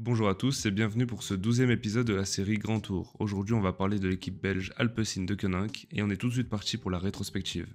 Bonjour à tous et bienvenue pour ce 12e épisode de la série Grand Tour. Aujourd'hui on va parler de l'équipe belge Alpecin de Koninck et on est tout de suite parti pour la rétrospective.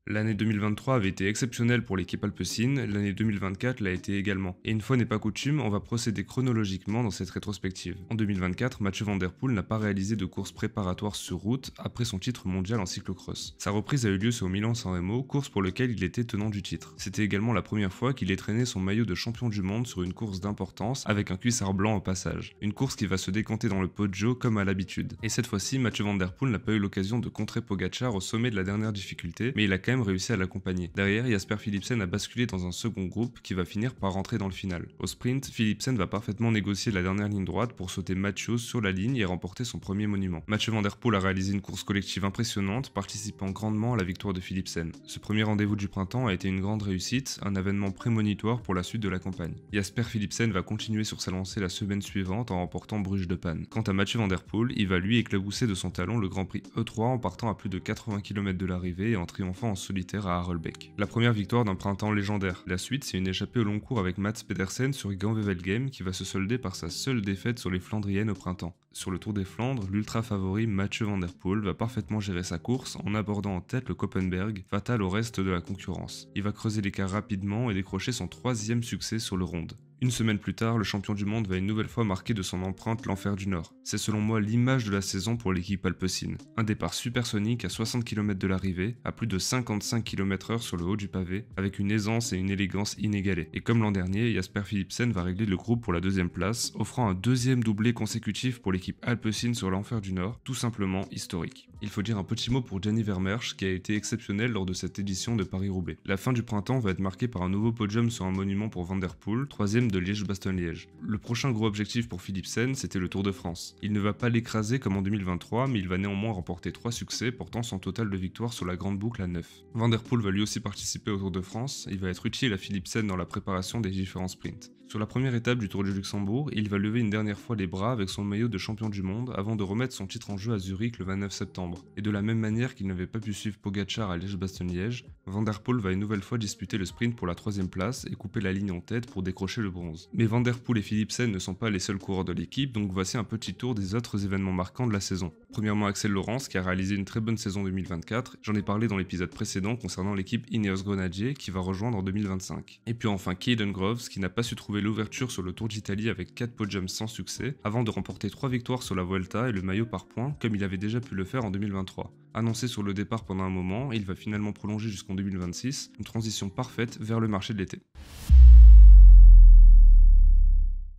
L'année 2023 avait été exceptionnelle pour l'équipe Alpecin, l'année 2024 l'a été également. Et une fois n'est pas coutume, on va procéder chronologiquement dans cette rétrospective. En 2024, Mathieu Van Der Poel n'a pas réalisé de course préparatoire sur route après son titre mondial en cyclocross. Sa reprise a eu lieu sur Milan-San Remo, course pour laquelle il était tenant du titre. C'était également la première fois qu'il ait traîné son maillot de champion du monde sur une course d'importance avec un cuissard blanc au passage. Une course qui va se décanter dans le Poggio comme à l'habitude. Et cette fois-ci, Mathieu Van Der Poel n'a pas eu l'occasion de contrer Pogačar au sommet de la dernière difficulté, mais il a quand même réussi à l'accompagner. Derrière, Jasper Philipsen a basculé dans un second groupe qui va finir par rentrer dans le final. Au sprint, Philipsen va parfaitement négocier la dernière ligne droite pour sauter Mathieu sur la ligne et remporter son premier monument. Mathieu Van Der Poel a réalisé une course collective impressionnante, participant grandement à la victoire de Philipsen. Ce premier rendez-vous du printemps a été une grande réussite, un événement prémonitoire pour la suite de la campagne. Jasper Philipsen va continuer sur sa lancée la semaine suivante en remportant Bruges de Panne. Quant à Mathieu Van Der Poel, il va lui éclabousser de son talon le Grand Prix E3 en partant à plus de 80 km de l'arrivée et en triomphant en solitaire à Harelbeke. La première victoire d'un printemps légendaire. La suite, c'est une échappée au long cours avec Mats Pedersen sur Gand-Wevelgem qui va se solder par sa seule défaite sur les Flandriennes au printemps. Sur le Tour des Flandres, l'ultra favori Mathieu Van Der Poel va parfaitement gérer sa course en abordant en tête le Koppenberg, fatal au reste de la concurrence. Il va creuser l'écart rapidement et décrocher son 3e succès sur le Ronde. Une semaine plus tard, le champion du monde va une nouvelle fois marquer de son empreinte l'enfer du Nord. C'est selon moi l'image de la saison pour l'équipe Alpecin. Un départ supersonique à 60 km de l'arrivée, à plus de 55 km/h sur le haut du pavé, avec une aisance et une élégance inégalées. Et comme l'an dernier, Jasper Philipsen va régler le groupe pour la 2e place, offrant un 2e doublé consécutif pour l'équipe Alpecin sur l'enfer du Nord, tout simplement historique. Il faut dire un petit mot pour Gianni Vermeersch qui a été exceptionnel lors de cette édition de Paris-Roubaix. La fin du printemps va être marquée par un nouveau podium sur un monument pour Van Der Poel, 3e de Liège-Bastogne-Liège. Le prochain gros objectif pour Philipsen, c'était le Tour de France. Il ne va pas l'écraser comme en 2023, mais il va néanmoins remporter 3 succès, portant son total de victoires sur la grande boucle à 9. Van Der Poel va lui aussi participer au Tour de France, il va être utile à Philipsen dans la préparation des différents sprints. Sur la première étape du Tour du Luxembourg, il va lever une dernière fois les bras avec son maillot de champion du monde avant de remettre son titre en jeu à Zurich le 29 septembre. Et de la même manière qu'il n'avait pas pu suivre Pogačar à Liège-Bastogne-Liège, Van Der Poel va une nouvelle fois disputer le sprint pour la 3e place et couper la ligne en tête pour décrocher le bronze. Mais Van Der Poel et Philipsen ne sont pas les seuls coureurs de l'équipe, donc voici un petit tour des autres événements marquants de la saison. Premièrement, Axel Laurens qui a réalisé une très bonne saison 2024, j'en ai parlé dans l'épisode précédent concernant l'équipe Ineos Grenadier qui va rejoindre en 2025. Et puis enfin Caden Groves qui n'a pas su trouver l'ouverture sur le Tour d'Italie avec 4 podiums sans succès, avant de remporter 3 victoires sur la Vuelta et le maillot par points comme il avait déjà pu le faire en 2023. Annoncé sur le départ pendant un moment, il va finalement prolonger jusqu'en 2026, une transition parfaite vers le marché de l'été.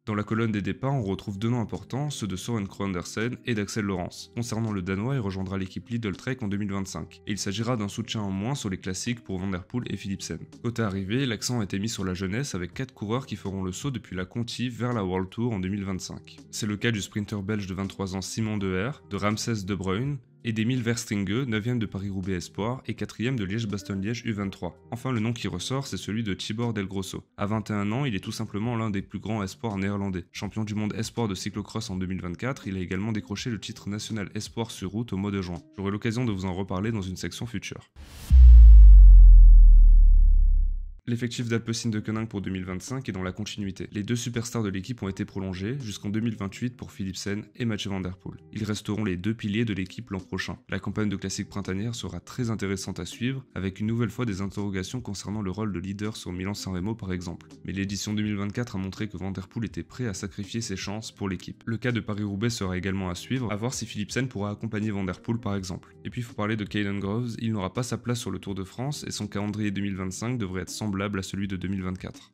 Dans la colonne des départs, on retrouve 2 noms importants, ceux de Søren Kragh Andersen et d'Axel Laurens. Concernant le Danois, il rejoindra l'équipe Lidl Trek en 2025. Et il s'agira d'un soutien en moins sur les classiques pour Van Der Poel et Philipsen. Côté arrivée, l'accent a été mis sur la jeunesse avec 4 coureurs qui feront le saut depuis la Conti vers la World Tour en 2025. C'est le cas du sprinter belge de 23 ans Simon Deher, de Ramses De Bruyne, et d'Emile Verstringe, 9e de Paris-Roubaix Espoir et 4e de Liège-Bastogne-Liège U23. Enfin, le nom qui ressort, c'est celui de Tibor Del Grosso. À 21 ans, il est tout simplement l'un des plus grands espoirs néerlandais. Champion du monde espoir de cyclocross en 2024, il a également décroché le titre national espoir sur route au mois de juin. J'aurai l'occasion de vous en reparler dans une section future. L'effectif d'Alpecin de Koninck pour 2025 est dans la continuité. Les 2 superstars de l'équipe ont été prolongés jusqu'en 2028 pour Philipsen et Mathieu Van Der Poel. Ils resteront les 2 piliers de l'équipe l'an prochain. La campagne de classique printanière sera très intéressante à suivre, avec une nouvelle fois des interrogations concernant le rôle de leader sur Milan-San Remo par exemple. Mais l'édition 2024 a montré que Van Der Poel était prêt à sacrifier ses chances pour l'équipe. Le cas de Paris-Roubaix sera également à suivre, à voir si Philipsen pourra accompagner Van Der Poel par exemple. Et puis il faut parler de Caden Groves, il n'aura pas sa place sur le Tour de France et son calendrier 2025 devrait être semblable à celui de 2024.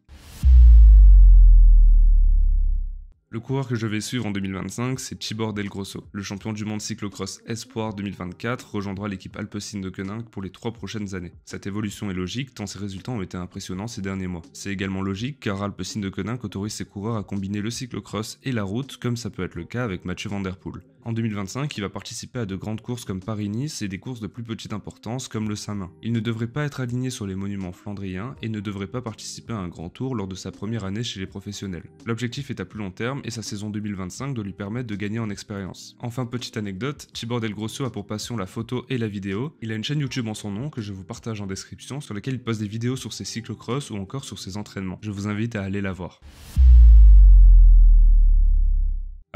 Le coureur que je vais suivre en 2025, c'est Tibor Del Grosso. Le champion du monde cyclocross Espoir 2024 rejoindra l'équipe Alpecin de Koninck pour les 3 prochaines années. Cette évolution est logique tant ses résultats ont été impressionnants ces derniers mois. C'est également logique car Alpecin de Koninck autorise ses coureurs à combiner le cyclocross et la route comme ça peut être le cas avec Mathieu Van Der Poel. En 2025, il va participer à de grandes courses comme Paris-Nice et des courses de plus petite importance comme le Saint-Main. Il ne devrait pas être aligné sur les monuments flandriens et ne devrait pas participer à un grand tour lors de sa première année chez les professionnels. L'objectif est à plus long terme et sa saison 2025 doit lui permettre de gagner en expérience. Enfin, petite anecdote, Tibor Del Grosso a pour passion la photo et la vidéo. Il a une chaîne YouTube en son nom que je vous partage en description sur laquelle il poste des vidéos sur ses cyclocross ou encore sur ses entraînements. Je vous invite à aller la voir.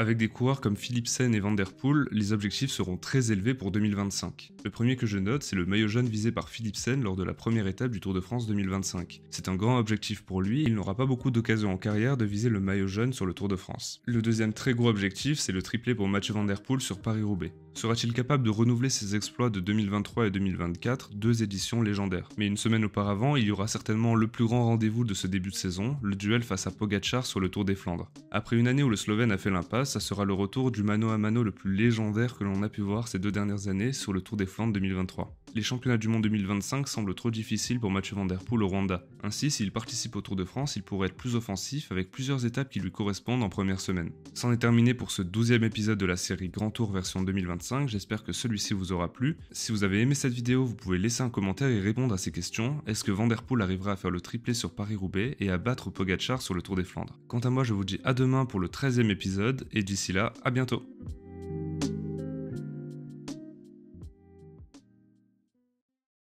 Avec des coureurs comme Philipsen et Van Der Poel, les objectifs seront très élevés pour 2025. Le premier que je note, c'est le maillot jaune visé par Philipsen lors de la première étape du Tour de France 2025. C'est un grand objectif pour lui et il n'aura pas beaucoup d'occasions en carrière de viser le maillot jaune sur le Tour de France. Le deuxième très gros objectif, c'est le triplé pour Mathieu Van Der Poel sur Paris-Roubaix. Sera-t-il capable de renouveler ses exploits de 2023 et 2024, deux éditions légendaires? Mais une semaine auparavant, il y aura certainement le plus grand rendez-vous de ce début de saison, le duel face à Pogačar sur le Tour des Flandres. Après une année où le Slovène a fait l'impasse, ça sera le retour du mano à mano le plus légendaire que l'on a pu voir ces 2 dernières années sur le Tour des Flandres 2023. Les championnats du monde 2025 semblent trop difficiles pour Mathieu Van Der Poel au Rwanda. Ainsi, s'il participe au Tour de France, il pourrait être plus offensif avec plusieurs étapes qui lui correspondent en première semaine. C'en est terminé pour ce 12e épisode de la série Grand Tour version 2025, j'espère que celui-ci vous aura plu. Si vous avez aimé cette vidéo, vous pouvez laisser un commentaire et répondre à ces questions. Est-ce que Van Der Poel arrivera à faire le triplé sur Paris-Roubaix et à battre Pogačar sur le Tour des Flandres? Quant à moi, je vous dis à demain pour le 13e épisode et d'ici là, à bientôt.